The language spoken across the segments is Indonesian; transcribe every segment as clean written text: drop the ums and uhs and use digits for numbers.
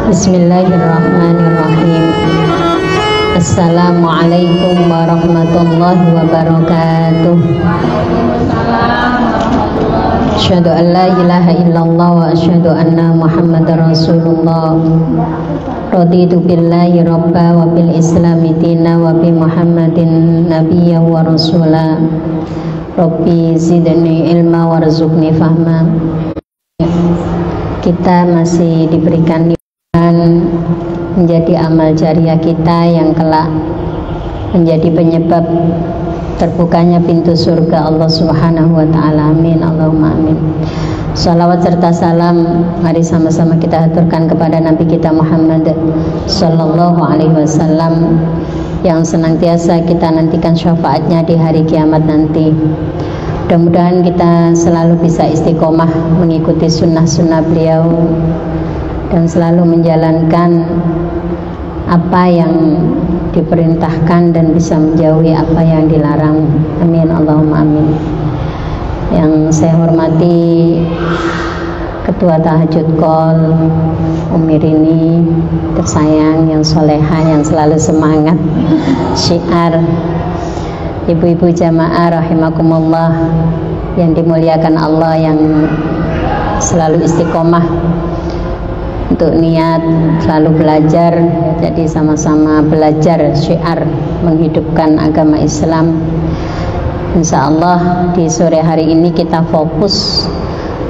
Bismillahirrahmanirrahim. Assalamualaikum warahmatullahi wabarakatuh. Asyhadu an la ilaha illallah wa asyhadu anna Muhammadar Rasulullah. Raditu billahi rabba wa bil islami dina wa bi Muhammadin nabiyya wa rasula. Rabbi zidni ilma warzuqni fahma. Kita masih diberikan menjadi amal jariah kita yang kelak menjadi penyebab terbukanya pintu surga Allah Subhanahu wa ta'ala. Amin, Allahumma amin. Salawat serta salam mari sama-sama kita aturkan kepada Nabi kita Muhammad sallallahu alaihi wasallam yang senantiasa kita nantikan syafaatnya di hari kiamat nanti. Mudah-mudahan kita selalu bisa istiqomah mengikuti sunnah-sunnah beliau dan selalu menjalankan apa yang diperintahkan dan bisa menjauhi apa yang dilarang. Amin, Allahumma amin. Yang saya hormati Ketua Tahajud Qol Umi Rini tersayang, yang soleha, yang selalu semangat, syiar, ibu-ibu jamaah rahimakumullah yang dimuliakan Allah, yang selalu istiqomah untuk niat selalu belajar. Jadi sama-sama belajar syiar menghidupkan agama Islam. Insya Allah di sore hari ini kita fokus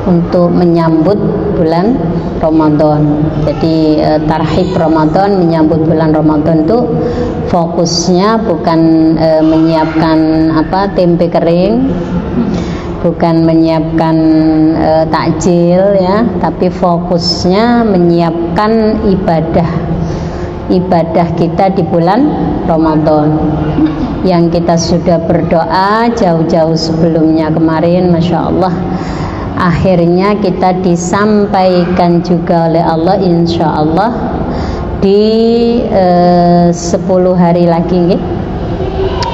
untuk menyambut bulan Ramadan. Jadi tarhib Ramadan, menyambut bulan Ramadan itu fokusnya bukan menyiapkan tempe kering, bukan menyiapkan takjil ya, tapi fokusnya menyiapkan ibadah kita di bulan Ramadan yang kita sudah berdoa jauh-jauh sebelumnya kemarin. Masya Allah, akhirnya kita disampaikan juga oleh Allah insya Allah di 10 hari lagi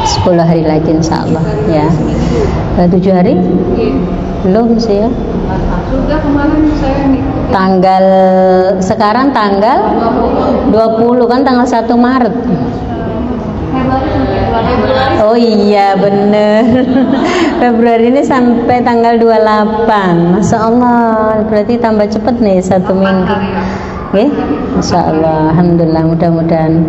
10 hari lagi insya Allah ya. 7 hari? Belum sih ya. Sudah kemarin saya tanggal, sekarang tanggal 20 kan, tanggal 1 Maret. Oh iya bener. Februari ini sampai tanggal 28. Masya Allah, berarti tambah cepet nih 1 minggu. Masya Allah, alhamdulillah, mudah-mudahan.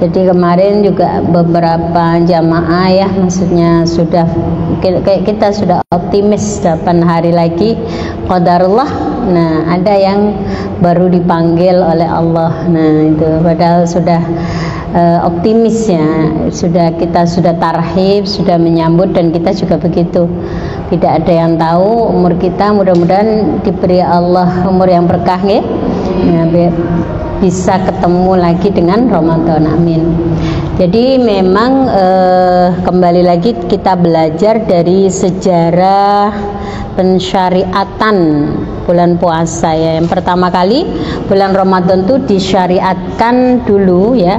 Jadi kemarin juga beberapa jamaah ya, maksudnya sudah kita sudah optimis 8 hari lagi qadarullah. Nah, ada yang baru dipanggil oleh Allah. Nah, itu padahal sudah optimis ya, kita sudah tarhib, sudah menyambut, dan kita juga begitu. Tidak ada yang tahu umur kita, mudah-mudahan diberi Allah umur yang berkah ya. Bisa ketemu lagi dengan Ramadan, amin. Jadi memang kembali lagi kita belajar dari sejarah pensyariatan bulan puasa ya. Yang pertama kali bulan Ramadan itu disyariatkan dulu ya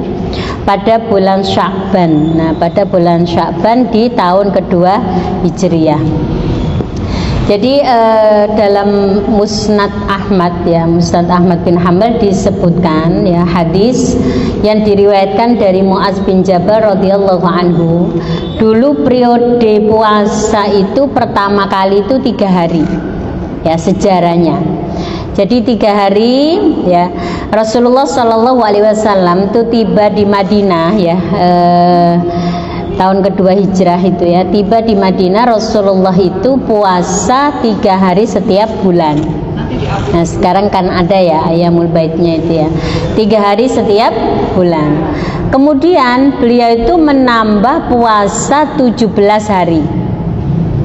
pada bulan Sya'ban. Nah, pada bulan Sya'ban di tahun kedua Hijriyah. Jadi dalam Musnad Ahmad ya, Musnad Ahmad bin Hanbal disebutkan ya hadis yang diriwayatkan dari Mu'adz bin Jabal radhiyallahu anhu. Dulu periode puasa itu pertama kali itu 3 hari ya, sejarahnya. Jadi 3 hari ya, Rasulullah Shallallahu Alaihi Wasallam itu tiba di Madinah ya, tahun kedua hijrah itu ya, tiba di Madinah. Rasulullah itu puasa 3 hari setiap bulan. Nah sekarang kan ada ya Ayyamul Baitnya itu ya, 3 hari setiap bulan. Kemudian beliau itu menambah puasa 17 hari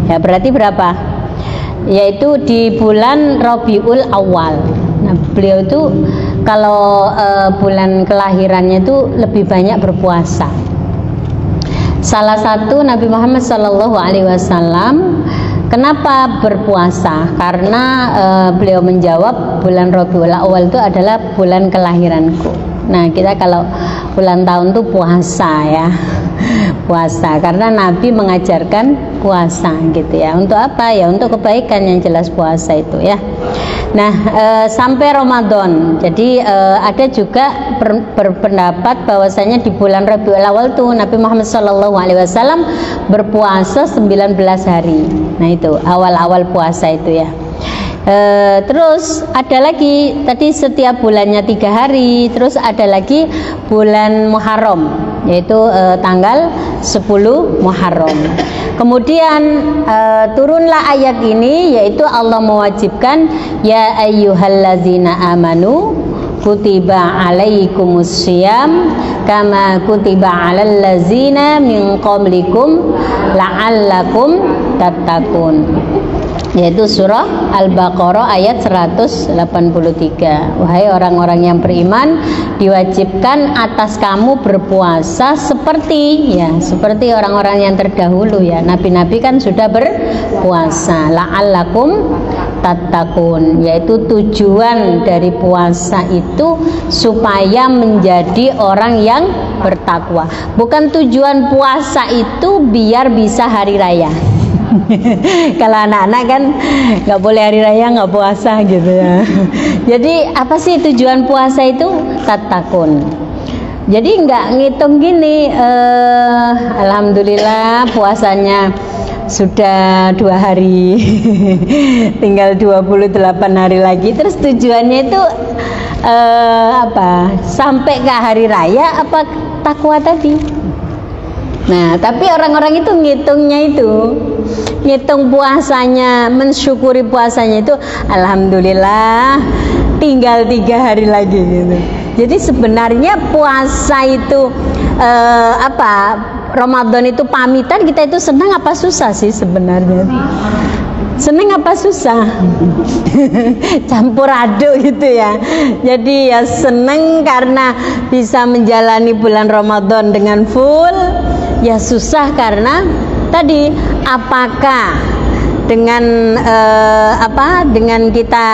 ya, berarti berapa? Yaitu di bulan Rabiul Awal. Nah beliau itu kalau bulan kelahirannya itu lebih banyak berpuasa. Salah satu Nabi Muhammad Sallallahu Alaihi Wasallam kenapa berpuasa? Karena beliau menjawab bulan Rabiul Awal itu adalah bulan kelahiranku. Nah kita kalau bulan tahun tuh puasa ya, puasa karena Nabi mengajarkan puasa gitu ya. Untuk apa ya? Untuk kebaikan yang jelas puasa itu ya. Nah, sampai Ramadan. Jadi ada juga berpendapat bahwasanya di bulan Rabiul Awal tuh Nabi Muhammad SAW berpuasa 19 hari. Nah, itu awal-awal puasa itu ya. Terus ada lagi tadi setiap bulannya 3 hari. Terus ada lagi bulan Muharram, yaitu tanggal 10 Muharram. Kemudian turunlah ayat ini, yaitu Allah mewajibkan ya ayyuhallazina amanu kutiba alaikumus syiyam kama kutiba alal ladzina min qablikum la'allakum tattaqun, yaitu surah Al-Baqarah ayat 183. Wahai orang-orang yang beriman, diwajibkan atas kamu berpuasa seperti orang-orang yang terdahulu ya. Nabi-nabi kan sudah berpuasa. La'allakum tattaqun, yaitu tujuan dari puasa itu supaya menjadi orang yang bertakwa. Bukan tujuan puasa itu biar bisa hari raya. Kalau anak-anak kan nggak boleh hari raya nggak puasa gitu ya. Jadi apa sih tujuan puasa itu? Tattaqun. Jadi nggak ngitung gini, alhamdulillah puasanya sudah 2 hari, tinggal 28 hari lagi. Terus tujuannya itu apa? Sampai ke hari raya apa takwa tadi? Nah, tapi orang-orang itu ngitung puasanya, mensyukuri puasanya itu alhamdulillah tinggal 3 hari lagi gitu. Jadi sebenarnya puasa itu Ramadan itu pamitan, kita itu senang apa susah sih sebenarnya? Seneng apa susah? Campur aduk gitu ya. Jadi ya seneng karena bisa menjalani bulan Ramadan dengan full. Ya susah karena tadi apakah dengan dengan kita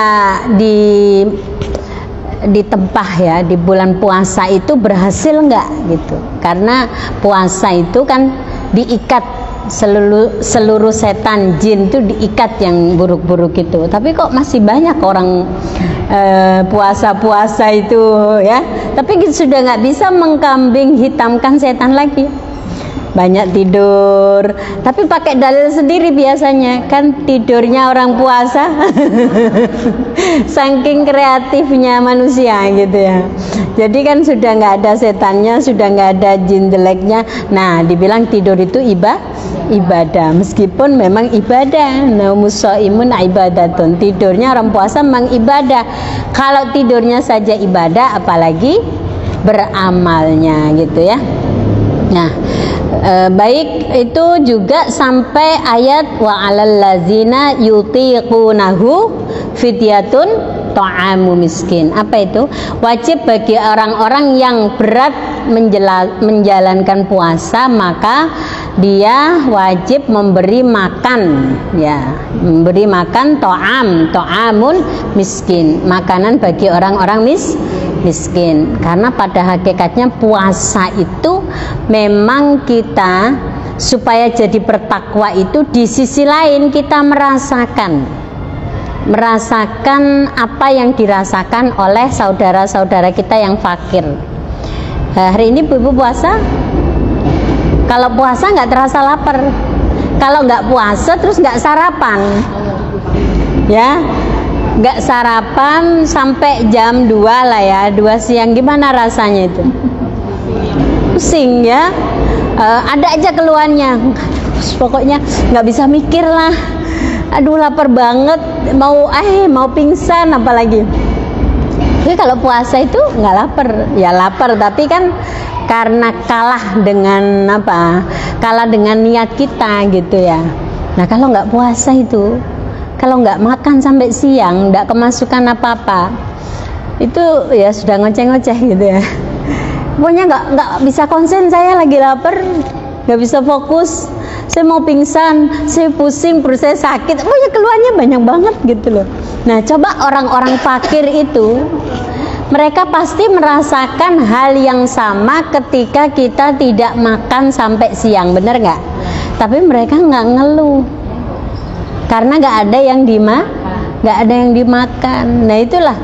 ditempah ya di bulan puasa itu berhasil nggak gitu? Karena puasa itu kan diikat, seluruh setan jin itu diikat yang buruk-buruk itu. Tapi kok masih banyak orang puasa-puasa itu ya, tapi sudah nggak bisa mengkambing hitamkan setan lagi. Banyak tidur, tapi pakai dalil sendiri biasanya, kan tidurnya orang puasa. Saking kreatifnya manusia gitu ya. Jadi kan sudah nggak ada setannya, sudah nggak ada jin jeleknya. Nah, dibilang tidur itu ibadah, meskipun memang ibadah. Naumus shaimun ibadatun, tidurnya orang puasa memang ibadah. Kalau tidurnya saja ibadah, apalagi beramalnya gitu ya. Nah, baik itu juga sampai ayat wa 'alal ladzina yutiqunahu fidyatun ta'amu miskin. Apa itu? Wajib bagi orang-orang yang berat menjalankan puasa, maka dia wajib memberi makan ya, memberi makan ta'amun miskin, makanan bagi orang-orang miskin. Karena pada hakikatnya puasa itu memang kita supaya jadi bertakwa itu di sisi lain kita merasakan apa yang dirasakan oleh saudara-saudara kita yang fakir. Hari ini ibu puasa, kalau puasa nggak terasa lapar, kalau nggak puasa terus nggak sarapan ya, nggak sarapan sampai jam 2 lah ya, 2 siang, gimana rasanya itu? Pusing ya, ada aja keluhannya, pokoknya nggak bisa mikir lah, aduh lapar banget, mau pingsan apalagi. Tapi kalau puasa itu nggak lapar, ya lapar tapi kan karena kalah dengan niat kita gitu ya. Nah kalau nggak puasa itu, kalau nggak makan sampai siang, nggak kemasukan apa-apa, itu ya sudah ngoceh-ngoceh gitu ya. Pokoknya nggak bisa konsen, saya lagi lapar, nggak bisa fokus, saya mau pingsan, saya pusing, perut saya sakit, pokoknya keluhannya banyak banget gitu loh. Nah coba orang-orang fakir itu, mereka pasti merasakan hal yang sama ketika kita tidak makan sampai siang, bener nggak? Tapi mereka nggak ngeluh, karena nggak ada yang nggak ada yang dimakan. Nah itulah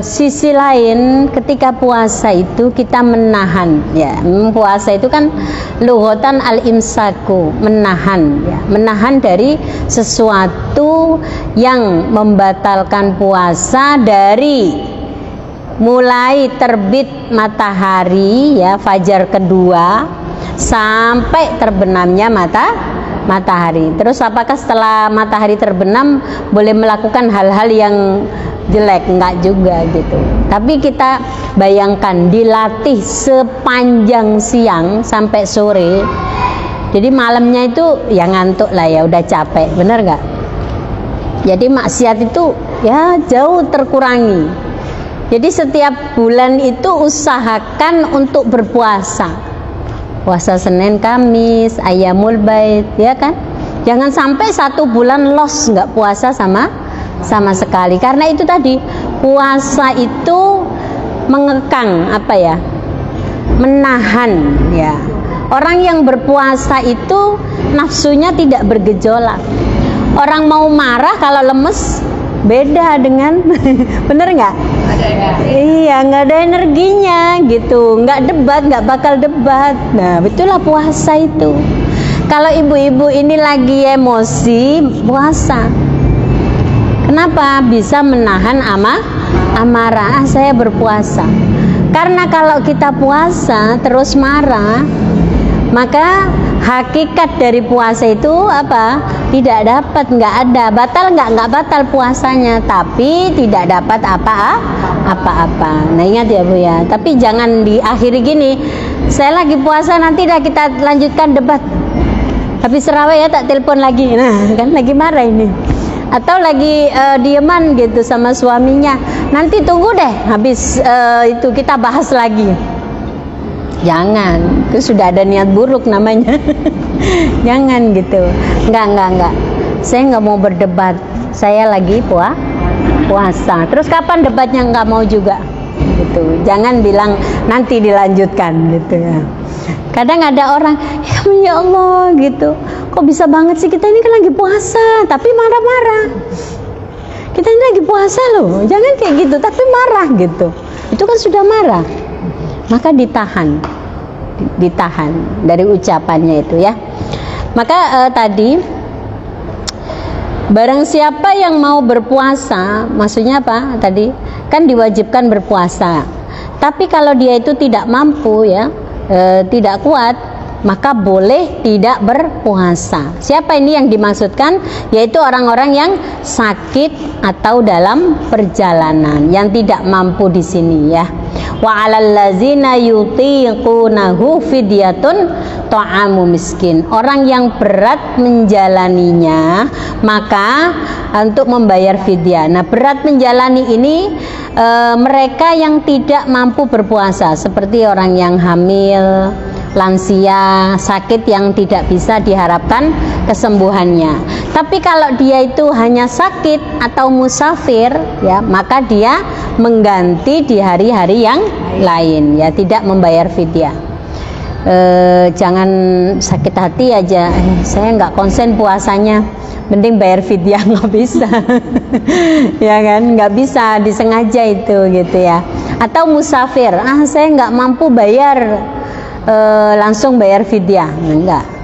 sisi lain ketika puasa itu kita menahan ya. Puasa itu kan lughatan al-imsaku, menahan ya, menahan dari sesuatu yang membatalkan puasa dari mulai terbit matahari ya, fajar kedua sampai terbenamnya matahari. Terus apakah setelah matahari terbenam boleh melakukan hal-hal yang jelek? Enggak juga gitu. Tapi kita bayangkan dilatih sepanjang siang sampai sore. Jadi malamnya itu ya ngantuk lah ya, udah capek, bener nggak? Jadi maksiat itu ya jauh terkurangi. Jadi setiap bulan itu usahakan untuk berpuasa. Puasa Senin, Kamis, Ayyamul Bait, ya kan? Jangan sampai 1 bulan loss nggak puasa sama sekali. Karena itu tadi, puasa itu mengekang apa ya? Menahan ya. Orang yang berpuasa itu nafsunya tidak bergejolak. Orang mau marah kalau lemes beda dengan bener nggak? Iya, nggak ada energinya gitu, nggak debat, nggak bakal debat. Nah, betullah puasa itu. Kalau ibu-ibu ini lagi emosi, puasa. Kenapa? Bisa menahan amarah. Saya berpuasa. Karena kalau kita puasa terus marah, maka hakikat dari puasa itu apa? Tidak dapat, nggak ada. Batal nggak batal puasanya, tapi tidak dapat apa-apa. Nah ingat ya Bu ya. Tapi jangan diakhiri gini. Saya lagi puasa, nanti dah kita lanjutkan debat. Tapi serawai ya, tak telepon lagi. Nah kan lagi marah ini. Atau lagi dieman gitu sama suaminya. Nanti tunggu deh, habis itu kita bahas lagi. Jangan, itu sudah ada niat buruk namanya. Jangan gitu. Enggak. Saya nggak mau berdebat. Saya lagi puasa. Terus kapan debatnya? Nggak mau juga. Gitu. Jangan bilang nanti dilanjutkan gitu ya. Kadang ada orang, ya Allah gitu. Kok bisa banget sih, kita ini kan lagi puasa, tapi marah-marah. Kita ini lagi puasa loh. Jangan kayak gitu, tapi marah gitu. Itu kan sudah marah. Maka ditahan dari ucapannya itu ya. Maka tadi barang siapa yang mau berpuasa, maksudnya apa tadi? Kan diwajibkan berpuasa. Tapi kalau dia itu tidak mampu ya, tidak kuat, maka boleh tidak berpuasa. Siapa ini yang dimaksudkan? Yaitu orang-orang yang sakit atau dalam perjalanan, yang tidak mampu di sini ya. Wa 'alal ladzina yutiqunahu fidyatun ta'amu miskin. Orang yang berat menjalaninya, maka untuk membayar fidyah. Nah, berat menjalani ini mereka yang tidak mampu berpuasa, seperti orang yang hamil, lansia, sakit yang tidak bisa diharapkan kesembuhannya. Tapi kalau dia itu hanya sakit atau musafir ya, maka dia mengganti di hari-hari yang lain ya, tidak membayar fidyah. Jangan sakit hati aja, saya nggak konsen puasanya, mending bayar fidyah. Nggak bisa. Ya kan, nggak bisa disengaja itu gitu ya. Atau musafir, saya nggak mampu bayar, langsung bayar fidyah.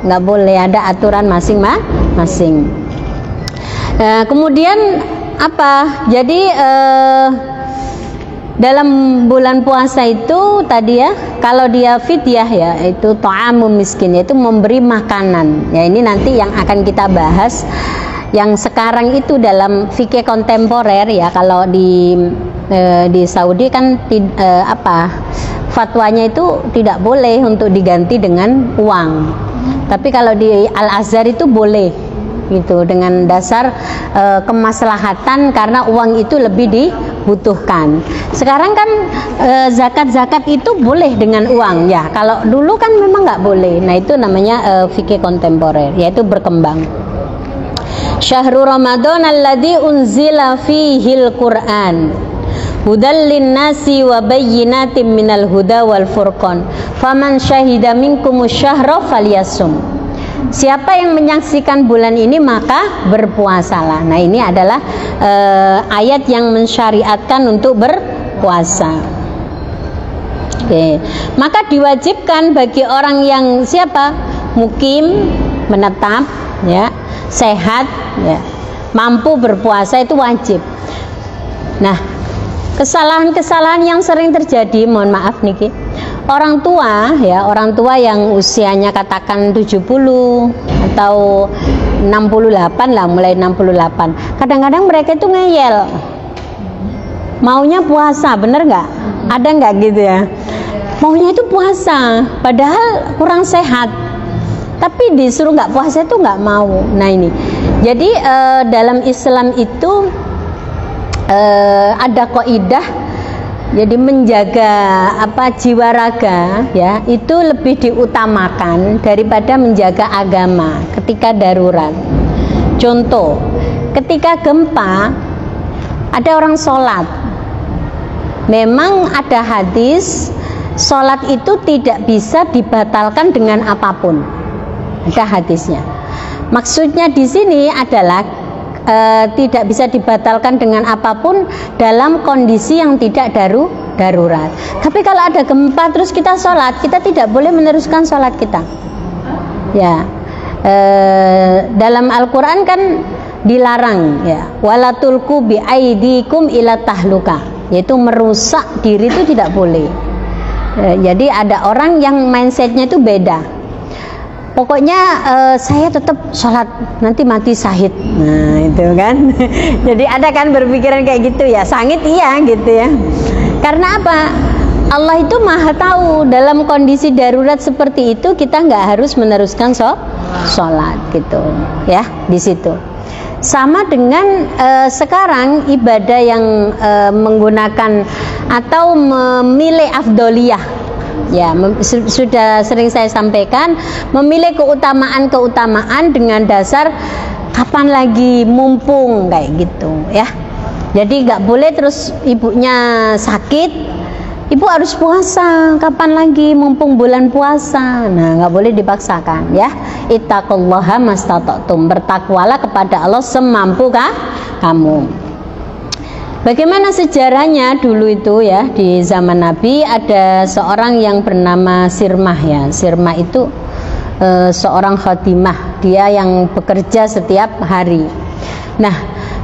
Nggak boleh, ada aturan masing-masing. Kemudian apa? Jadi dalam bulan puasa itu tadi ya, kalau dia fidyah ya, itu ta'amu miskin, yaitu memberi makanan. Ya ini nanti yang akan kita bahas. Yang sekarang itu dalam fikih kontemporer ya, kalau di Saudi kan fatwanya itu tidak boleh untuk diganti dengan uang. Tapi kalau di Al-Azhar itu boleh gitu, dengan dasar kemaslahatan, karena uang itu lebih dibutuhkan. Sekarang kan zakat itu boleh dengan uang ya. Kalau dulu kan memang nggak boleh. Nah itu namanya fikih kontemporer, yaitu berkembang. Syahrul Ramadan alladzi unzila fihil Qur'an hudal linnasi wa bayyinatin minal huda wal furqan faman syahida minkumus syahra falyasum. Siapa yang menyaksikan bulan ini maka berpuasalah. Nah, ini adalah ayat yang mensyariatkan untuk berpuasa. Oke. Maka diwajibkan bagi orang yang siapa? Mukim, menetap, ya, sehat, ya, mampu berpuasa itu wajib. Nah, kesalahan-kesalahan yang sering terjadi, mohon maaf niki, orang tua, ya, orang tua yang usianya katakan 70 atau 68 lah, mulai 68. Kadang-kadang mereka itu ngeyel, maunya puasa, bener nggak? Ada nggak gitu ya? Maunya itu puasa, padahal kurang sehat, tapi disuruh nggak puasa itu nggak mau. Nah ini, jadi dalam Islam itu ada kaidah, jadi menjaga jiwa raga, ya, itu lebih diutamakan daripada menjaga agama ketika darurat. Contoh, ketika gempa, ada orang sholat, memang ada hadis sholat itu tidak bisa dibatalkan dengan apapun, ada hadisnya. Maksudnya di sini adalah tidak bisa dibatalkan dengan apapun dalam kondisi yang tidak darurat. Tapi kalau ada gempa terus kita sholat, kita tidak boleh meneruskan sholat kita. Ya, dalam Al-Quran kan dilarang, ya, wala tulqu bi aidikum ila tahluka, yaitu merusak diri itu tidak boleh. Jadi ada orang yang mindsetnya itu beda. Pokoknya saya tetap sholat, nanti mati syahid. Nah itu kan. Jadi ada kan berpikiran kayak gitu ya, sangit iya gitu ya. Karena apa? Allah itu maha tahu dalam kondisi darurat seperti itu kita nggak harus meneruskan sholat gitu ya di situ. Sama dengan sekarang ibadah yang menggunakan atau memilih afdoliyah, ya, sudah sering saya sampaikan, memilih keutamaan dengan dasar kapan lagi, mumpung, kayak gitu ya. Jadi nggak boleh terus ibunya sakit, ibu harus puasa, kapan lagi, mumpung bulan puasa. Nah, nggak boleh dipaksakan ya. Ittaqullaha mastata'tum, bertakwalah kepada Allah semampu kamu. Bagaimana sejarahnya dulu itu ya, di zaman Nabi ada seorang yang bernama Sirmah ya. Sirmah itu seorang khotimah, dia yang bekerja setiap hari. Nah,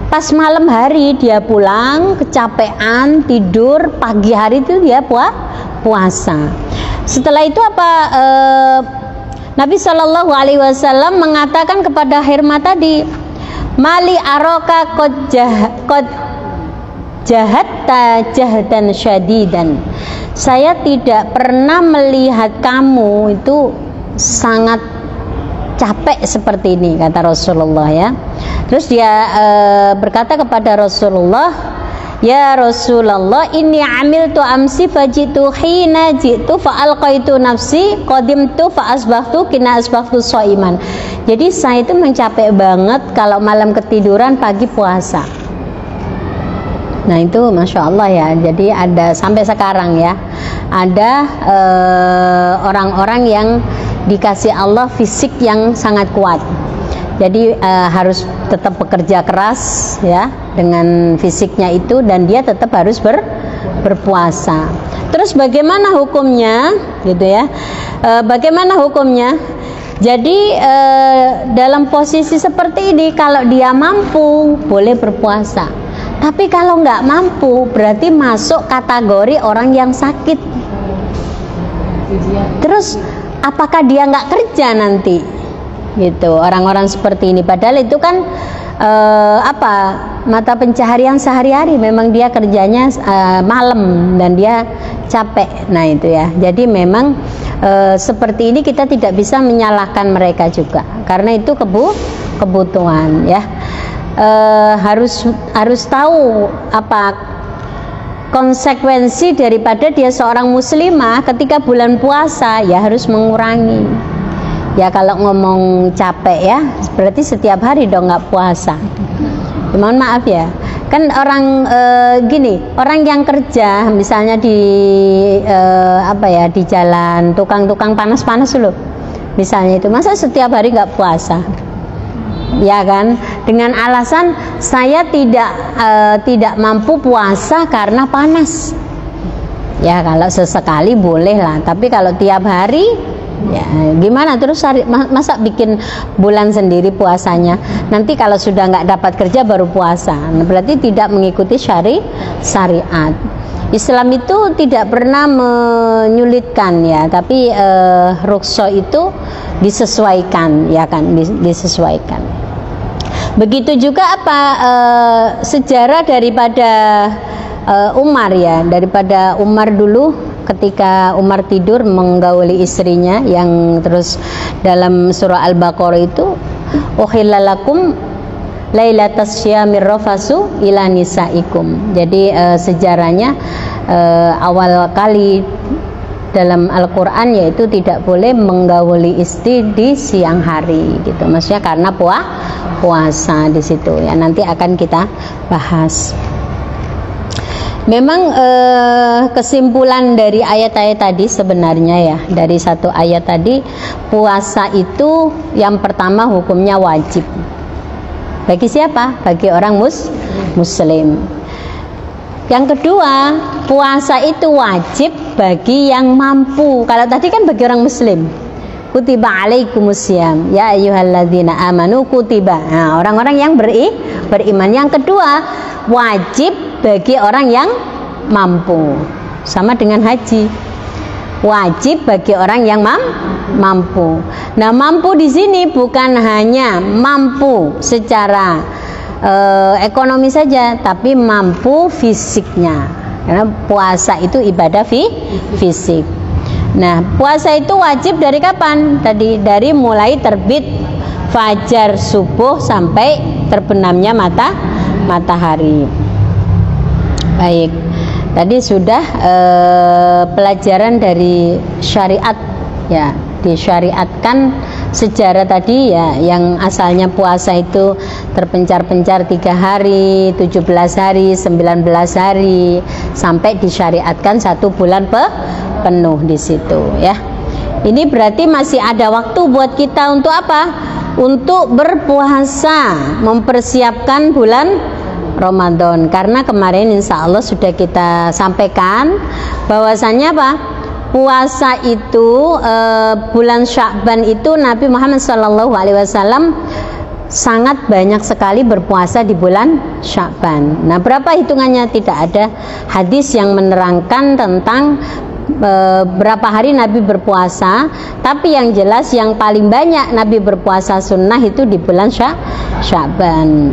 pas malam hari dia pulang, kecapean, tidur, pagi hari itu dia puasa. Setelah itu apa? Nabi Shallallahu Alaihi Wasallam mengatakan kepada Hirmah tadi, mali aroka qad jahatta jahdan syadidan. Saya tidak pernah melihat kamu itu sangat capek seperti ini, kata Rasulullah ya. Terus dia berkata kepada Rasulullah, ya Rasulullah, inni amiltu amsi fajitu hina jitu fa'alqaitu nafsi qadimtu fa'asbahtu kina asbahtu shaiman. Jadi saya itu mencapek banget kalau malam ketiduran, pagi puasa. Nah itu Masya Allah ya. Jadi ada sampai sekarang ya, ada orang-orang yang dikasih Allah fisik yang sangat kuat. Jadi harus tetap bekerja keras ya dengan fisiknya itu, dan dia tetap harus berpuasa. Terus bagaimana hukumnya gitu ya? Bagaimana hukumnya? Jadi dalam posisi seperti ini kalau dia mampu boleh berpuasa. Tapi kalau nggak mampu berarti masuk kategori orang yang sakit. Terus apakah dia nggak kerja nanti? Gitu, orang-orang seperti ini. Padahal itu kan mata pencaharian sehari-hari. Memang dia kerjanya malam dan dia capek. Nah itu ya. Jadi memang seperti ini kita tidak bisa menyalahkan mereka juga, karena itu kebutuhan ya. Harus tahu apa konsekuensi daripada dia seorang muslimah ketika bulan puasa, ya harus mengurangi. Ya kalau ngomong capek ya berarti setiap hari dong nggak puasa. Mohon maaf ya, kan orang gini, orang yang kerja misalnya di di jalan, tukang-tukang panas-panas dulu, misalnya itu, masa setiap hari nggak puasa? Ya kan, dengan alasan saya tidak mampu puasa karena panas. Ya kalau sesekali boleh lah, tapi kalau tiap hari ya gimana? Terus masa bikin bulan sendiri puasanya? Nanti kalau sudah nggak dapat kerja baru puasa, berarti tidak mengikuti syariat. Islam itu tidak pernah menyulitkan ya, tapi rukhsah itu disesuaikan, ya kan, disesuaikan. Begitu juga sejarah daripada Umar ya, daripada Umar dulu ketika Umar tidur menggauli istrinya, yang terus dalam surah Al-Baqarah itu uhillalakum lailatas syamir rafasu ila nisaikum. Jadi sejarahnya awal kali dalam Al-Quran yaitu tidak boleh menggauli istri di siang hari gitu, maksudnya karena puasa di situ ya, nanti akan kita bahas. Memang kesimpulan dari ayat-ayat tadi sebenarnya ya, dari satu ayat tadi, puasa itu yang pertama hukumnya wajib. Bagi siapa? Bagi orang muslim. Yang kedua, puasa itu wajib bagi yang mampu. Kalau tadi kan bagi orang muslim. Kutiba alaikumusiyam ya ayyuhalladzina amanu kutiba. Nah, orang-orang yang beriman. Yang kedua, wajib bagi orang yang mampu. Sama dengan haji. Wajib bagi orang yang mampu. Nah, mampu di sini bukan hanya mampu secara ekonomi saja, tapi mampu fisiknya, karena puasa itu ibadah fisik. Nah, puasa itu wajib dari kapan? Tadi dari mulai terbit fajar subuh sampai terbenamnya matahari. Baik, tadi sudah pelajaran dari syariat ya, disyariatkan sejarah tadi ya, yang asalnya puasa itu terpencar-pencar 3 hari, 17 hari, 19 hari, sampai disyariatkan 1 bulan penuh di situ ya. Ini berarti masih ada waktu buat kita untuk apa? Untuk berpuasa, mempersiapkan bulan Ramadan. Karena kemarin insya Allah sudah kita sampaikan bahwasannya apa? Puasa itu bulan Sya'ban itu Nabi Muhammad SAW sangat banyak sekali berpuasa di bulan Sya'ban. Nah, berapa hitungannya? Tidak ada hadis yang menerangkan tentang berapa hari Nabi berpuasa, tapi yang jelas yang paling banyak Nabi berpuasa sunnah itu di bulan Sya'ban.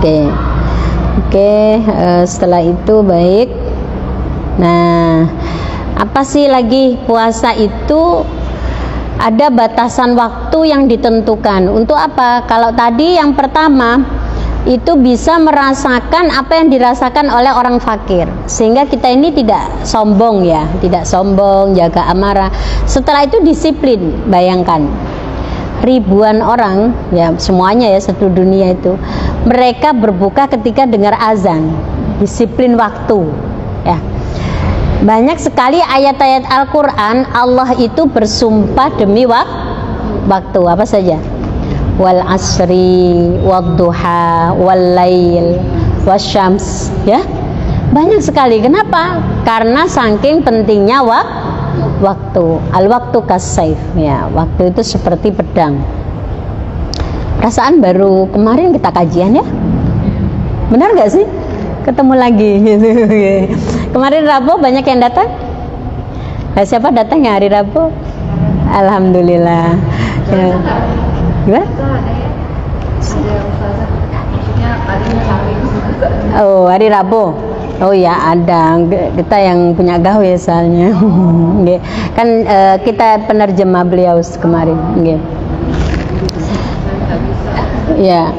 Oke, setelah itu baik. Nah, apa sih lagi? Puasa itu ada batasan waktu yang ditentukan. Untuk apa? Kalau tadi yang pertama itu bisa merasakan apa yang dirasakan oleh orang fakir, sehingga kita ini tidak sombong ya, tidak sombong, jaga amarah. Setelah itu disiplin. Bayangkan ribuan orang ya, semuanya ya, satu dunia itu, mereka berbuka ketika dengar azan. Disiplin waktu ya. Banyak sekali ayat-ayat Al-Quran Allah itu bersumpah demi waktu. Apa saja? Wal asri, wad duha, wal lail, wasyams ya. Banyak sekali. Kenapa? Karena saking pentingnya waktu. Al-waktu kassaif ya. Waktu itu seperti pedang. Perasaan baru kemarin kita kajian ya. Benar gak sih? Ketemu lagi gitu. Kemarin Rabu banyak yang datang. Nah, siapa datang ya hari Rabu? Alhamdulillah. Ya. Gimana? Oh, hari Rabu. Oh ya, ada. Kita yang punya gawe soalnya. Kan kita penerjemah beliau kemarin. Ya.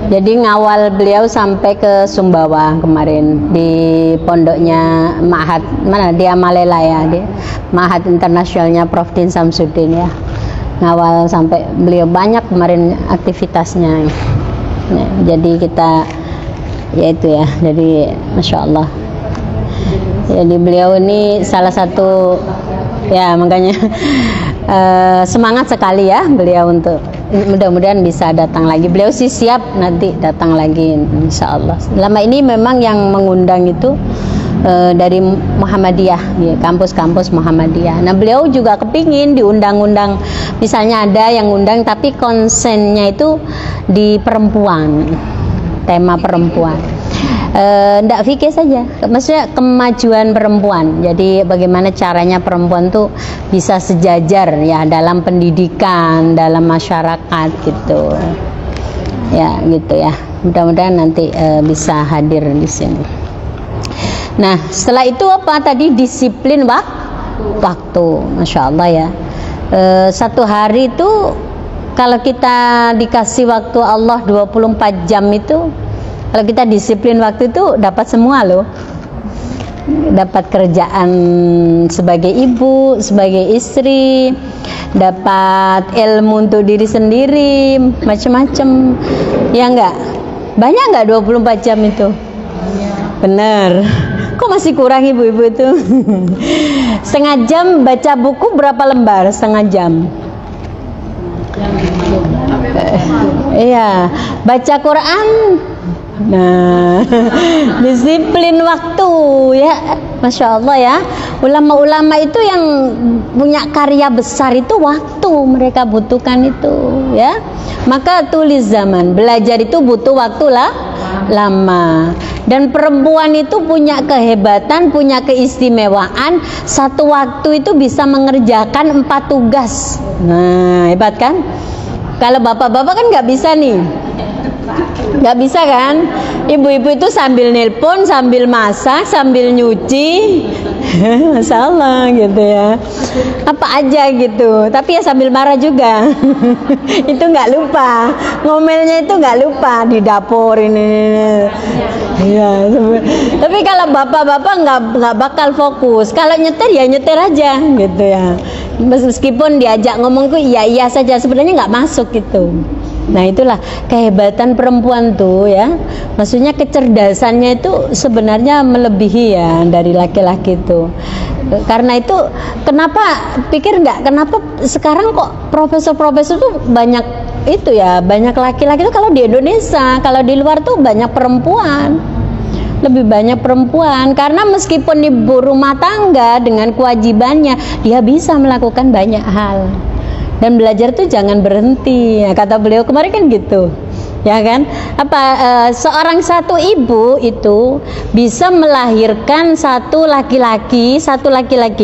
Jadi ngawal beliau sampai ke Sumbawa kemarin di pondoknya Ma'had, mana dia Malela ya, di Ma'had Internasionalnya Prof. Din Samsudin ya. Ngawal sampai beliau banyak kemarin aktivitasnya. Ya, jadi kita ya itu ya, jadi Masya Allah. Jadi beliau ini salah satu ya, makanya semangat sekali ya beliau untuk mudah-mudahan bisa datang lagi. Beliau sih siap nanti datang lagi insya Allah. Selama ini memang yang mengundang itu dari Muhammadiyah, ya, kampus-kampus Muhammadiyah. Nah beliau juga kepingin diundang-undang, misalnya ada yang undang tapi konsennya itu di perempuan, tema perempuan. Ndak fikih saja, maksudnya kemajuan perempuan. Jadi bagaimana caranya perempuan tuh bisa sejajar ya dalam pendidikan, dalam masyarakat gitu. Ya gitu ya. Mudah-mudahan nanti bisa hadir di sini. Nah setelah itu apa tadi, disiplin waktu, masya Allah ya. Satu hari itu kalau kita dikasih waktu Allah 24 jam itu, kalau kita disiplin waktu itu dapat semua loh. Dapat kerjaan sebagai ibu, sebagai istri, dapat ilmu untuk diri sendiri, macam-macam. Ya enggak? Banyak enggak 24 jam itu? Bener. Kok masih kurang ibu-ibu itu? Setengah jam baca buku berapa lembar? Setengah jam. Iya, baca Quran. Nah, disiplin waktu ya, masya Allah ya. Ulama-ulama itu yang punya karya besar itu waktu mereka butuhkan itu ya. Maka tulis zaman, belajar itu butuh waktu lama. Dan perempuan itu punya kehebatan, punya keistimewaan, satu waktu itu bisa mengerjakan 4 tugas. Nah, hebat kan? Kalau bapak-bapak kan nggak bisa nih, nggak bisa kan? Ibu-ibu itu sambil nelpon, sambil masak, sambil nyuci, masalah gitu ya. Apa aja gitu. Tapi ya sambil marah juga. Itu nggak lupa. Ngomelnya itu nggak lupa di dapur ini. Ya, tapi kalau bapak-bapak nggak bakal fokus. Kalau nyetir ya nyetir aja gitu ya. Meskipun diajak ngomong tuh iya saja, sebenarnya nggak masuk gitu. Nah itulah kehebatan perempuan tuh ya. Maksudnya kecerdasannya itu sebenarnya melebihi ya dari laki-laki itu. Karena itu kenapa pikir nggak, kenapa sekarang kok profesor-profesor tuh banyak itu ya, banyak laki-laki itu kalau di Indonesia, kalau di luar tuh banyak perempuan. Lebih banyak perempuan karena meskipun ibu rumah tangga dengan kewajibannya, dia bisa melakukan banyak hal. Dan belajar tuh jangan berhenti. Ya, kata beliau kemarin kan gitu. Ya kan? Seorang satu ibu itu bisa melahirkan satu laki-laki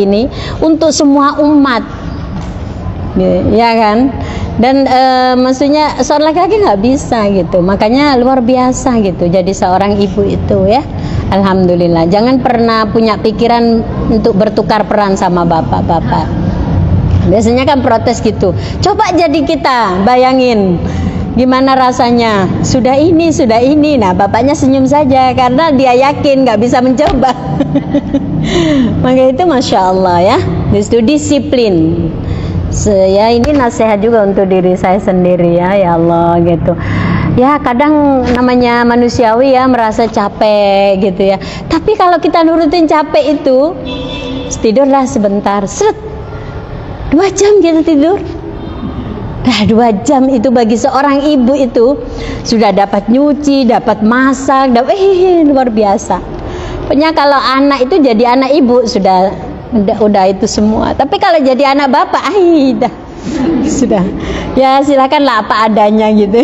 ini untuk semua umat. Ya kan? Dan maksudnya seorang laki-laki nggak bisa gitu. Makanya luar biasa gitu jadi seorang ibu itu ya. Alhamdulillah. Jangan pernah punya pikiran untuk bertukar peran sama bapak-bapak. Biasanya kan protes gitu. Coba jadi kita, bayangin gimana rasanya. Sudah ini. Nah bapaknya senyum saja karena dia yakin nggak bisa mencoba. Maka itu masya Allah ya. Itu disiplin. Ya ini nasihat juga untuk diri saya sendiri ya Allah gitu. Ya kadang namanya manusiawi ya merasa capek gitu ya. Tapi kalau kita nurutin capek itu, tidurlah sebentar, 2 jam kita tidur. Nah 2 jam itu bagi seorang ibu itu sudah dapat nyuci, dapat masak, luar biasa. Pokoknya kalau anak itu jadi anak ibu udah itu semua. Tapi kalau jadi anak bapak, sudah. Ya silakanlah apa adanya gitu.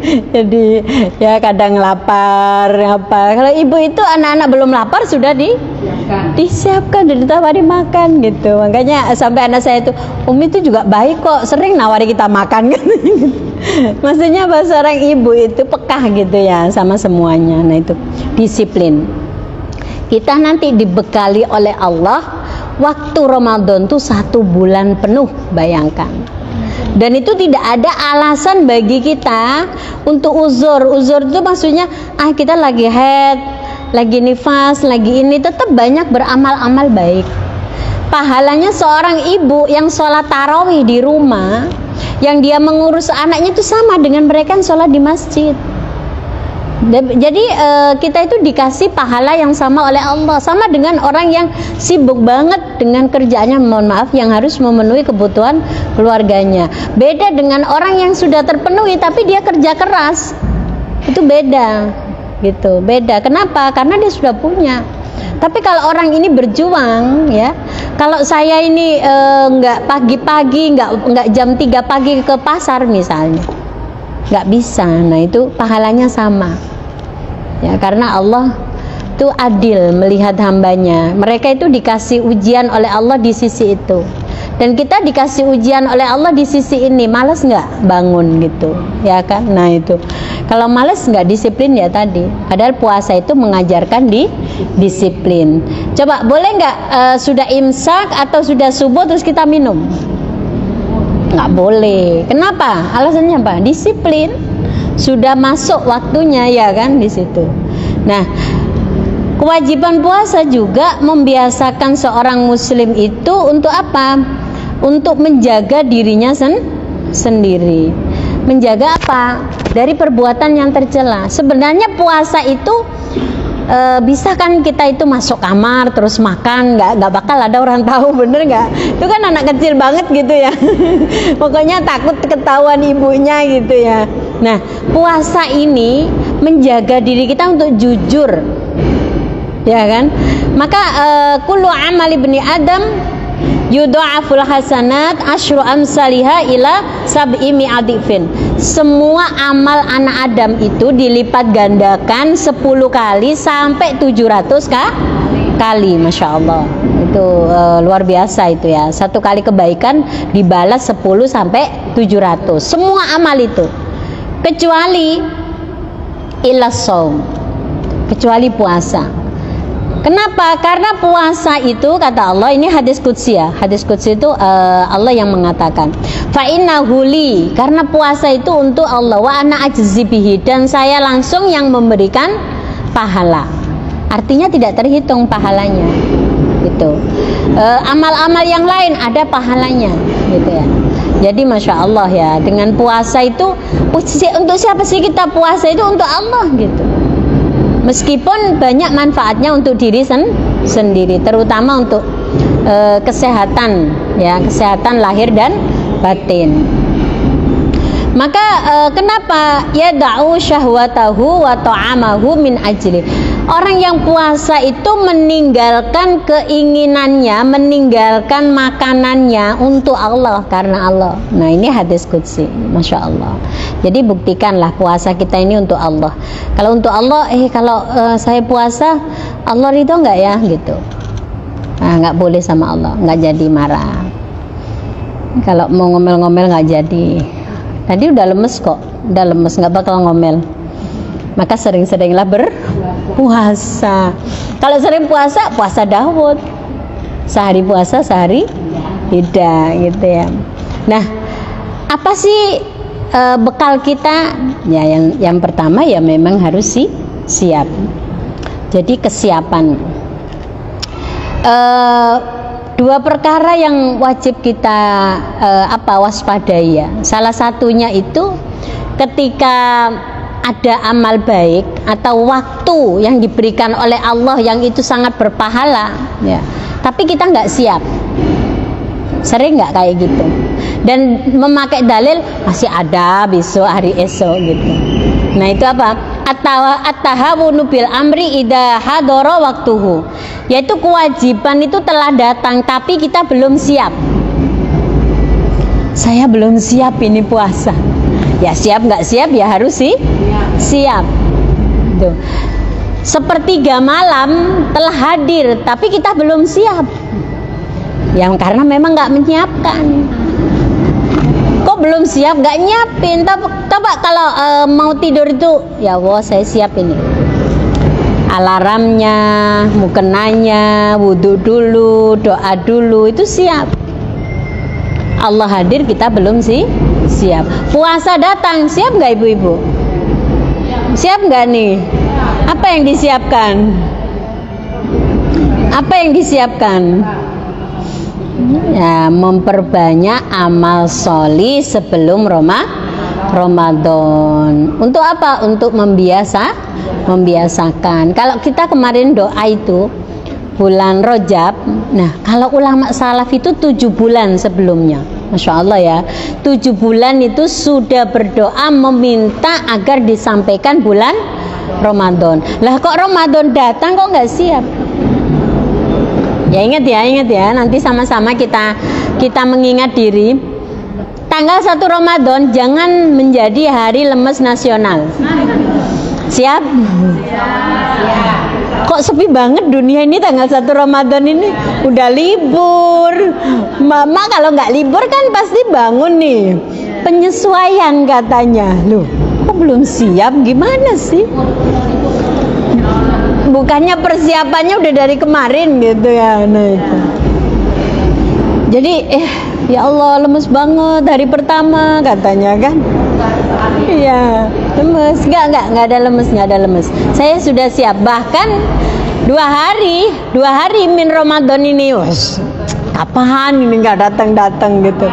Jadi ya kadang lapar apa. Kalau ibu itu anak-anak belum lapar sudah disiapkan, ditawari makan gitu. Makanya sampai anak saya itu, Umi itu juga baik kok, sering nawari kita makan kan. Maksudnya bahasa seorang ibu itu pekah gitu ya sama semuanya. Nah itu disiplin. Kita nanti dibekali oleh Allah waktu Ramadan tuh 1 bulan penuh, bayangkan. Dan itu tidak ada alasan bagi kita untuk uzur. Uzur itu maksudnya kita lagi haid, lagi nifas, lagi ini, tetap banyak beramal-amal baik. Pahalanya seorang ibu yang sholat tarawih di rumah, yang dia mengurus anaknya itu sama dengan mereka yang sholat di masjid. Jadi kita itu dikasih pahala yang sama oleh Allah, sama dengan orang yang sibuk banget dengan kerjaannya, mohon maaf, yang harus memenuhi kebutuhan keluarganya. Beda dengan orang yang sudah terpenuhi tapi dia kerja keras, itu beda gitu, beda. Kenapa? Karena dia sudah punya. Tapi kalau orang ini berjuang, ya, kalau saya ini nggak pagi-pagi, nggak jam 3 pagi ke pasar misalnya, nggak bisa. Nah itu pahalanya sama, ya, karena Allah itu adil melihat hambanya. Mereka itu dikasih ujian oleh Allah di sisi itu, dan kita dikasih ujian oleh Allah di sisi ini. Malas nggak bangun gitu, ya kan? Nah itu kalau malas nggak disiplin ya tadi. Padahal puasa itu mengajarkan disiplin. Coba boleh nggak sudah imsak atau sudah subuh terus kita minum? Nggak boleh. Kenapa? Alasannya apa? Disiplin. Sudah masuk waktunya, ya kan, di situ. Nah, kewajiban puasa juga membiasakan seorang muslim itu untuk apa? Untuk menjaga dirinya sendiri. Menjaga apa? Dari perbuatan yang tercela. Sebenarnya puasa itu bisa kan kita itu masuk kamar terus makan, nggak bakal ada orang tahu, bener nggak? Itu kan anak kecil banget gitu ya. Pokoknya takut ketahuan ibunya gitu ya. Nah, puasa ini menjaga diri kita untuk jujur, ya kan? Maka kullu amal ibni Adam yudha'aful hasanat asyru amsalihha ila sab'i mi'adifin. Semua amal anak Adam itu dilipat gandakan 10 kali sampai 700 kali. Masya Allah, itu luar biasa itu ya. Satu kali kebaikan dibalas 10 sampai 700. Semua amal itu, kecuali ilas shaum, kecuali puasa. Kenapa? Karena puasa itu, kata Allah, ini hadis qudsi ya. Hadis qudsi itu Allah yang mengatakan, fa innahu li, karena puasa itu untuk Allah, wa ana ajzi bihi, dan saya langsung yang memberikan pahala. Artinya tidak terhitung pahalanya. Gitu. Amal-amal yang lain ada pahalanya, gitu ya. Jadi Masya Allah ya, dengan puasa itu untuk siapa sih kita puasa? Itu untuk Allah gitu. Meskipun banyak manfaatnya untuk diri sendiri, terutama untuk kesehatan, ya, kesehatan lahir dan batin. Maka kenapa ya da'u syahwatahu wa ta'amahu min ajli? Orang yang puasa itu meninggalkan keinginannya, meninggalkan makanannya untuk Allah, karena Allah. Nah ini hadis qudsi, Masya Allah. Jadi buktikanlah puasa kita ini untuk Allah. Kalau untuk Allah, kalau saya puasa, Allah ridho nggak ya gitu? Nah, nggak boleh sama Allah, nggak jadi marah. Kalau mau ngomel-ngomel nggak jadi. Tadi udah lemes kok, udah lemes, nggak bakal ngomel. Maka sering-seringlah berpuasa. Kalau sering puasa, puasa Daud. Sehari puasa, sehari tidak, gitu ya. Nah, apa sih bekal kita? Ya, yang pertama ya memang harus siap. Jadi kesiapan. Dua perkara yang wajib kita waspadai ya. Salah satunya itu ketika ada amal baik atau waktu yang diberikan oleh Allah yang itu sangat berpahala, ya, tapi kita nggak siap. Sering nggak kayak gitu? Dan memakai dalil masih ada besok, hari esok gitu. Nah itu apa? At-tahawunu bil amri idza hadara waktuhu. Yaitu kewajiban itu telah datang tapi kita belum siap. Saya belum siap ini puasa. Ya siap nggak siap ya harus siap. Tuh. Sepertiga malam telah hadir tapi kita belum siap. Yang karena memang nggak menyiapkan. Kok belum siap, nggak nyiapin. Coba kalau mau tidur itu, ya Allah saya siap ini. Alarmnya, mukenanya, wudhu dulu, doa dulu, itu siap. Allah hadir, kita belum siap. Puasa datang, siap nggak ibu-ibu? Siap nggak nih? Apa yang disiapkan? Apa yang disiapkan? Ya, memperbanyak amal sholih sebelum Ramadan. Untuk apa? Untuk membiasakan. Kalau kita kemarin doa itu bulan Rajab. Nah, kalau ulama salaf itu 7 bulan sebelumnya. Masya Allah ya, 7 bulan itu sudah berdoa meminta agar disampaikan bulan Ramadan. Lah kok Ramadan datang kok nggak siap? Ya ingat ya, nanti sama-sama kita mengingat diri. Tanggal 1 Ramadan jangan menjadi hari lemes nasional. Siap? Kok sepi banget dunia ini tanggal 1 Ramadan ini? Udah libur. Mama kalau nggak libur kan pasti bangun nih. Penyesuaian katanya. Loh, kok belum siap? Gimana sih? Bukannya persiapannya udah dari kemarin gitu ya. Nah itu. Jadi ya Allah lemes banget hari pertama katanya kan. Iya, lemes. Enggak ada lemes. Saya sudah siap. Bahkan 2 hari min Ramadan ini. Kapan ini nggak datang gitu.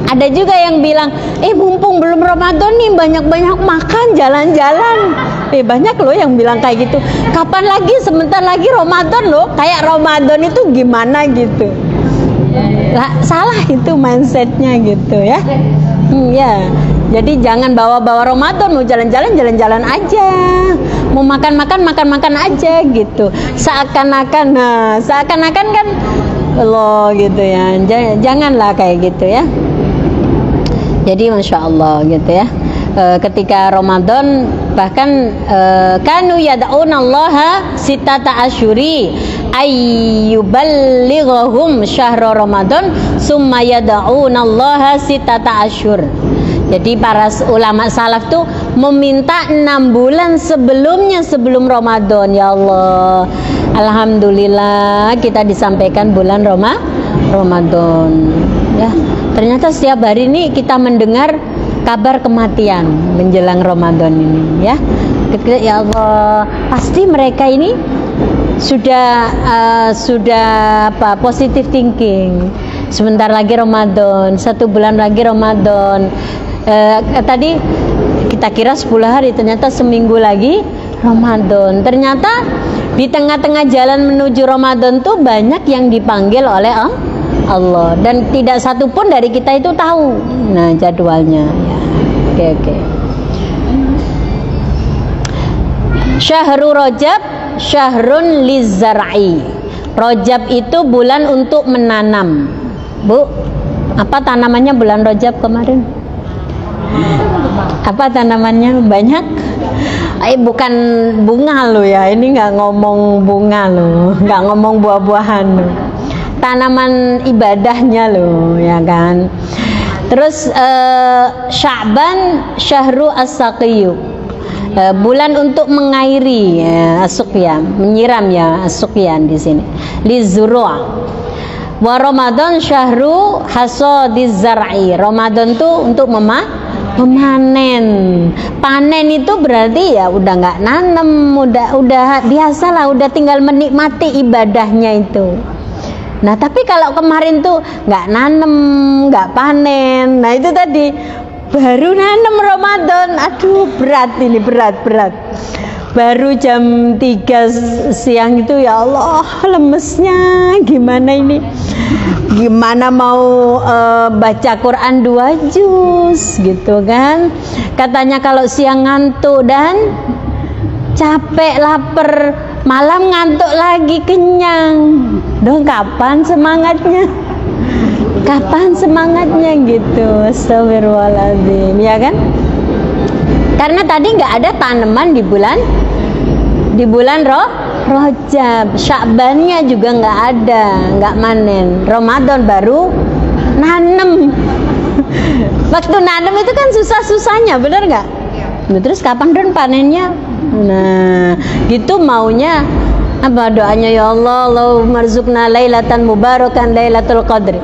Ada juga yang bilang, mumpung belum Ramadan nih banyak-banyak makan, jalan-jalan. Banyak loh yang bilang kayak gitu. Kapan lagi? Sebentar lagi Ramadan loh. Kayak Ramadan itu gimana gitu. Salah itu mindsetnya gitu ya. Ya. Jadi jangan bawa-bawa Ramadan, mau jalan-jalan aja, mau makan aja gitu. Seakan-akan kan Allah gitu ya. Janganlah kayak gitu ya. Jadi Masya Allah gitu ya. Ketika Ramadan bahkan kanu yad'unallaha sitata asyuri ayyuballighahum syahra Ramadan summa yad'unallaha sitata asyur. Jadi para ulama salaf tuh meminta 6 bulan sebelum Ramadan. Ya Allah, alhamdulillah kita disampaikan bulan Ramadan. Ya, ternyata setiap hari ini kita mendengar kabar kematian menjelang Ramadan ini. Ya, ya Allah, pasti mereka ini sudah positive thinking. Sebentar lagi Ramadan, 1 bulan lagi Ramadan. Tadi kita kira 10 hari, ternyata seminggu lagi Ramadan. Ternyata di tengah-tengah jalan menuju Ramadan tuh banyak yang dipanggil oleh Allah dan tidak satu pun dari kita itu tahu. Nah, jadwalnya ya. Oke. Syahrul Rajab syahrun lizzar'i. Rajab itu bulan untuk menanam. Bu, apa tanamannya bulan Rajab kemarin? Apa tanamannya banyak? Bukan bunga lo ya, ini nggak ngomong bunga lo, nggak ngomong buah-buahan lo. Tanaman ibadahnya lo, ya kan. Terus Sya'ban syahru as-saqiyyu, bulan untuk mengairi, as-suqyan, menyiram ya, as-suqyan di sini. Lizuru'. Wa Ramadan syahru hasadiz zar'i. Ramadan tuh untuk memanen. Panen itu berarti ya udah nggak nanem, udah biasalah, udah tinggal menikmati ibadahnya itu. Nah, tapi kalau kemarin tuh nggak nanem, nggak panen. Nah, itu tadi baru nanem Ramadan. Aduh, berat ini, berat. Baru jam 3 siang itu ya Allah, lemesnya gimana ini? Gimana mau baca Quran 2 juz gitu kan? Katanya kalau siang ngantuk dan capek, lapar, malam ngantuk lagi, kenyang. Dong, kapan semangatnya? Kapan semangatnya gitu? Astagfirullahaladzim, ya kan? Karena tadi nggak ada tanaman di bulan Rajab. Sya'bannya juga nggak ada, nggak manen. Ramadan baru nanem. Waktu nanem itu kan susah-susahnya, bener nggak? Terus kapan Don panennya? Nah, gitu maunya apa doanya? Ya Allah, Allahumma rzuqna lailatan mubarakan lailatul qadri.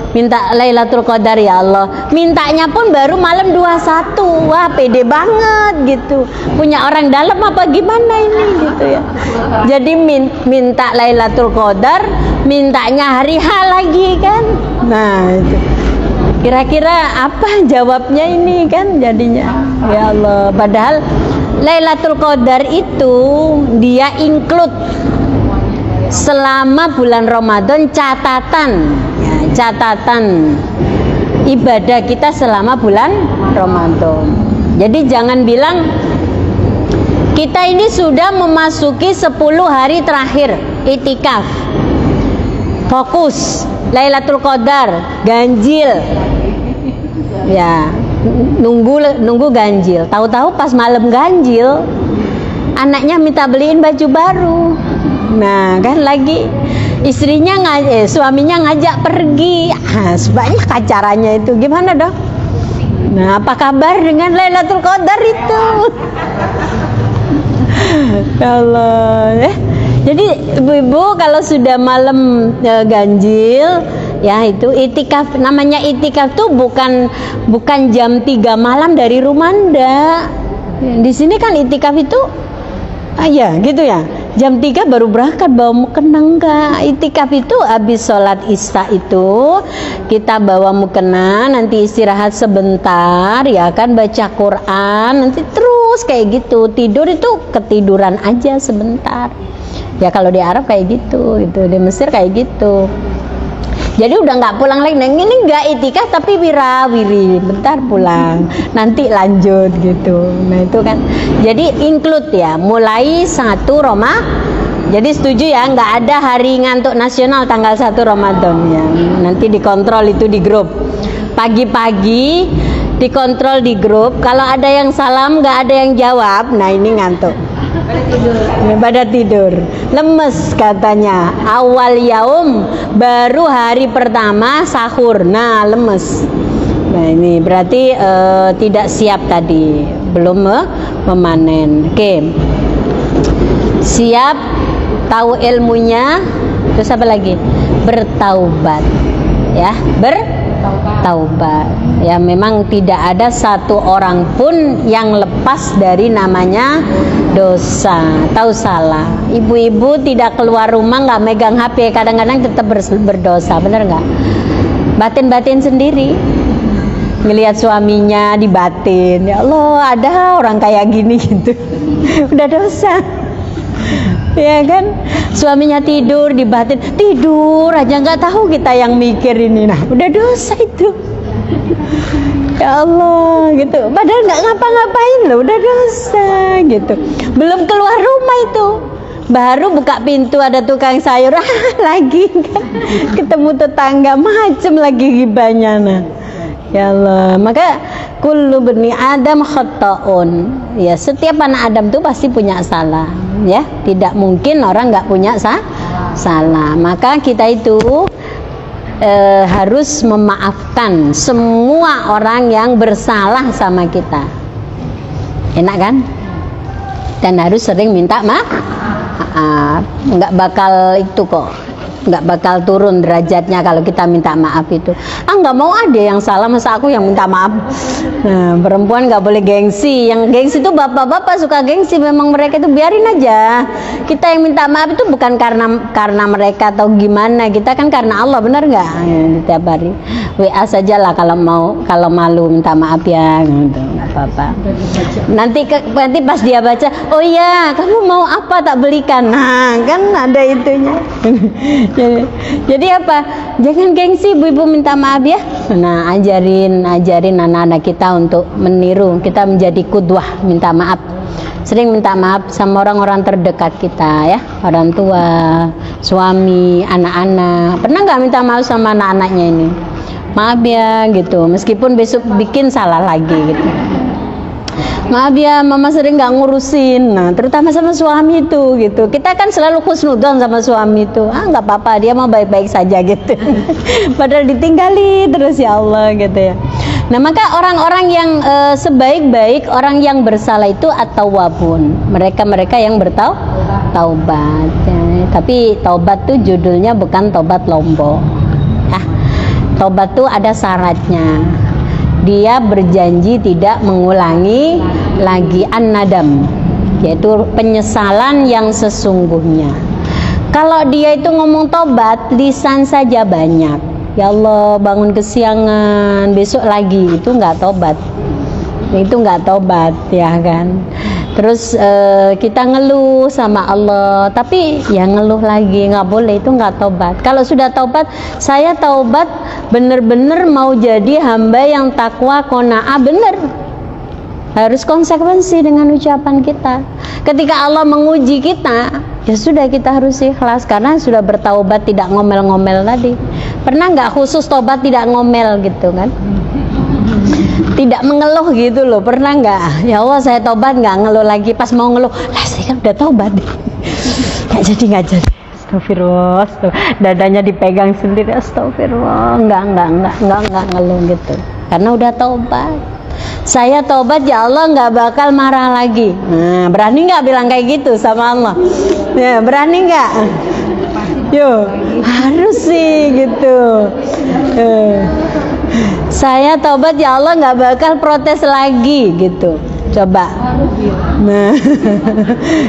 Minta Lailatul Qadar ya Allah. Mintanya pun baru malam 21. Wah, pede banget gitu. Punya orang dalam apa gimana ini gitu ya. Jadi minta Lailatul Qadar, mintanya hari H lagi kan. Nah, itu. kira-kira apa jawabnya ini kan jadinya. Ya Allah, padahal Lailatul Qadar itu dia include selama bulan Ramadan catatan, ya, catatan ibadah kita selama bulan Ramadan. Jadi jangan bilang kita ini sudah memasuki 10 hari terakhir itikaf, fokus Lailatul Qadar, ganjil, ya nunggu ganjil. Tahu-tahu pas malam ganjil anaknya minta beliin baju baru. Nah kan lagi istrinya suaminya ngajak pergi, sebanyak acaranya itu gimana dong? Nah apa kabar dengan Lailatul Qadar itu? Ya Allah, jadi ibu-ibu kalau sudah malam ganjil, ya itu itikaf. Namanya itikaf tuh bukan jam 3 malam dari rumah, ndak. Di sini kan itikaf itu ya gitu ya, jam 3 baru berangkat bawa mukena. Enggak, itikaf itu habis sholat isya itu kita bawa mukena, nanti istirahat sebentar, ya kan, baca Quran, nanti terus kayak gitu. Tidur itu ketiduran aja sebentar. Ya kalau di Arab kayak gitu, di Mesir kayak gitu. Jadi udah nggak pulang lagi. Nah, ini nggak itikaf tapi wirawiri, bentar pulang, nanti lanjut gitu. Nah itu kan, jadi include ya, mulai 1 Ramadan. Jadi setuju ya, nggak ada hari ngantuk nasional tanggal 1 Ramadan ya. Nanti dikontrol itu di grup. Pagi-pagi dikontrol di grup. Kalau ada yang salam nggak ada yang jawab, nah ini ngantuk. Pada tidur, lemes katanya. Awal yaum, baru hari pertama sahur, nah lemes. Nah ini berarti tidak siap tadi, belum memanen. Oke, siap, tahu ilmunya, terus apa lagi? Bertaubat, ya, bertaubat. Ya memang tidak ada satu orang pun yang lepas dari namanya dosa, tahu salah. Ibu-ibu tidak keluar rumah nggak megang HP, kadang-kadang tetap berdosa, bener nggak? Batin-batin sendiri, ngelihat suaminya dibatin, ya Allah ada orang kayak gini gitu, udah dosa. Ya kan, suaminya tidur dibatin, tidur aja nggak tahu kita yang mikir ini, nah udah dosa itu. Ya Allah gitu, padahal nggak ngapa-ngapain loh, udah dosa gitu. Belum keluar rumah itu, baru buka pintu ada tukang sayur lagi kan? Ketemu tetangga macem lagi gibahnya. Nah ya Allah, maka kullu bani Adam khata'un, ya setiap anak Adam tuh pasti punya salah, ya tidak mungkin orang nggak punya salah. Maka kita itu harus memaafkan semua orang yang bersalah sama kita, enak kan? Dan harus sering minta maaf. Nggak bakal itu kok, nggak bakal turun derajatnya kalau kita minta maaf itu. Nggak mau ada yang salah, masa aku yang minta maaf. Nah, perempuan nggak boleh gengsi. Yang gengsi itu bapak-bapak suka gengsi, memang mereka itu biarin aja. Kita yang minta maaf itu bukan karena mereka atau gimana, kita kan karena Allah, benar nggak? Ya, tiap hari WA saja lah kalau malu minta maaf ya, gitu, nggak apa-apa. Nanti pas dia baca, oh iya kamu mau apa tak belikan, nah kan ada itunya. Jadi apa? Jangan gengsi, ibu-ibu minta maaf ya. Nah, ajarin anak-anak kita untuk meniru, kita menjadi kudwah minta maaf. Sering minta maaf sama orang-orang terdekat kita ya, orang tua, suami, anak-anak. Pernah nggak minta maaf sama anak-anaknya ini? Maaf ya gitu, meskipun besok bikin salah lagi gitu. Maaf ya, mama sering nggak ngurusin. Nah, terutama sama suami itu gitu. Kita kan selalu husnudzon sama suami itu. Nggak apa-apa, dia mau baik-baik saja gitu. Padahal ditinggali terus, ya Allah gitu ya. Nah, maka orang-orang yang sebaik-baik orang yang bersalah itu at-tawwabun. Mereka yang bertaubat. Ya. Tapi taubat tuh judulnya bukan taubat lombok. Taubat tuh ada syaratnya. Dia berjanji tidak mengulangi lagi, an-nadam, yaitu penyesalan yang sesungguhnya. Kalau dia itu ngomong tobat, lisan saja banyak, ya Allah bangun kesiangan, besok lagi, itu nggak tobat. Itu nggak tobat, ya kan. Terus kita ngeluh sama Allah, tapi ya ngeluh lagi nggak boleh, itu nggak tobat. Kalau sudah tobat, saya taubat bener-bener mau jadi hamba yang takwa qanaah, bener. Harus konsekuensi dengan ucapan kita. Ketika Allah menguji kita, ya sudah kita harus ikhlas karena sudah bertaubat, tidak ngomel-ngomel tadi. Pernah nggak khusus tobat tidak ngomel gitu kan? Tidak mengeluh gitu loh, pernah nggak? Ya Allah saya tobat nggak ngeluh lagi, pas mau ngeluh, lah saya kan udah tobat. Nggak jadi. Astagfirullah, dadanya dipegang sendiri, astagfirullah, nggak ngeluh gitu. Karena udah tobat. Saya tobat, ya Allah nggak bakal marah lagi. Nah, berani nggak bilang kayak gitu sama Allah? Ya, berani nggak? Yo, harus sih gitu. Saya tobat, ya Allah nggak bakal protes lagi gitu. Coba. Nah,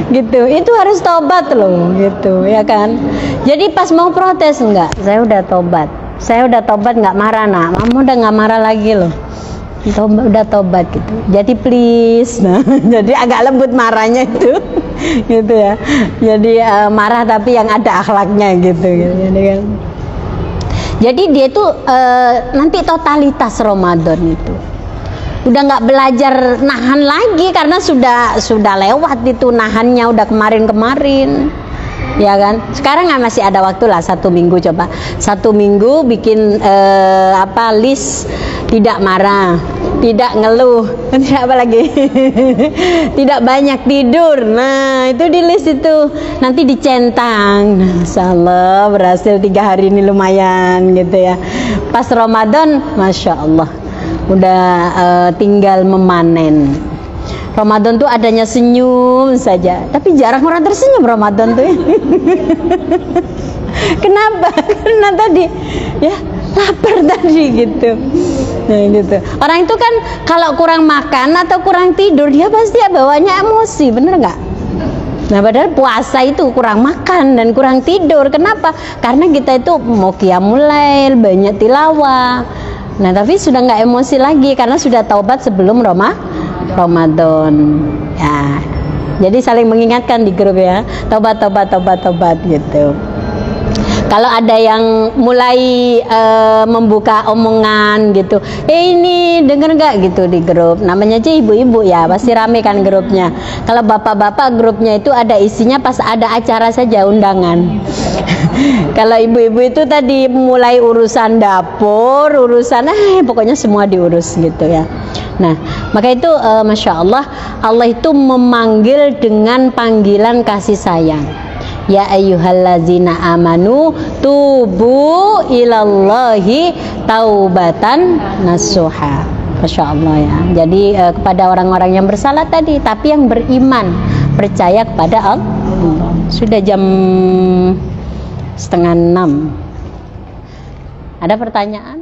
gitu. Itu harus tobat loh, gitu, ya kan? Jadi pas mau protes enggak, saya udah tobat. Saya udah tobat, nggak marah, nak. Mama udah nggak marah lagi loh. Udah tobat gitu. Jadi please, nah, jadi agak lembut marahnya itu, gitu ya. Jadi marah tapi yang ada akhlaknya gitu kan. Jadi dia tuh nanti totalitas Ramadan itu udah nggak belajar nahan lagi karena sudah lewat itu nahannya, udah kemarin, ya kan. Sekarang masih ada waktu lah, 1 minggu, coba 1 minggu bikin list. Tidak marah, tidak ngeluh, tidak apa lagi, tidak banyak tidur. Nah itu di list itu, nanti dicentang. Masya Allah berhasil 3 hari ini, lumayan gitu ya. Pas Ramadan, Masya Allah udah tinggal memanen. Ramadan tuh adanya senyum saja, tapi jarang orang tersenyum Ramadan tuh. Kenapa? Karena tadi ya lapar tadi gitu. Nah gitu. Orang itu kan kalau kurang makan atau kurang tidur, dia pasti bawanya emosi, bener nggak? Nah padahal puasa itu kurang makan dan kurang tidur. Kenapa? Karena kita itu mau qiyamul lail, banyak tilawah. Nah tapi sudah nggak emosi lagi karena sudah taubat sebelum Ramadan. Ya. Jadi saling mengingatkan di grup ya. Taubat gitu. Kalau ada yang mulai membuka omongan gitu, ini denger nggak gitu di grup, namanya aja ibu-ibu ya, pasti rame kan grupnya. Kalau bapak-bapak grupnya itu ada isinya pas ada acara saja, undangan. Kalau ibu-ibu itu tadi mulai urusan dapur, urusan pokoknya semua diurus gitu ya. Nah maka itu Masya Allah, Allah itu memanggil dengan panggilan kasih sayang. Ya ayyuhallazina amanu tubu ilallahi taubatan nasuha. Masya Allah ya. Jadi kepada orang-orang yang bersalah tadi, tapi yang beriman, percaya kepada Allah. Sudah jam 5:30. Ada pertanyaan?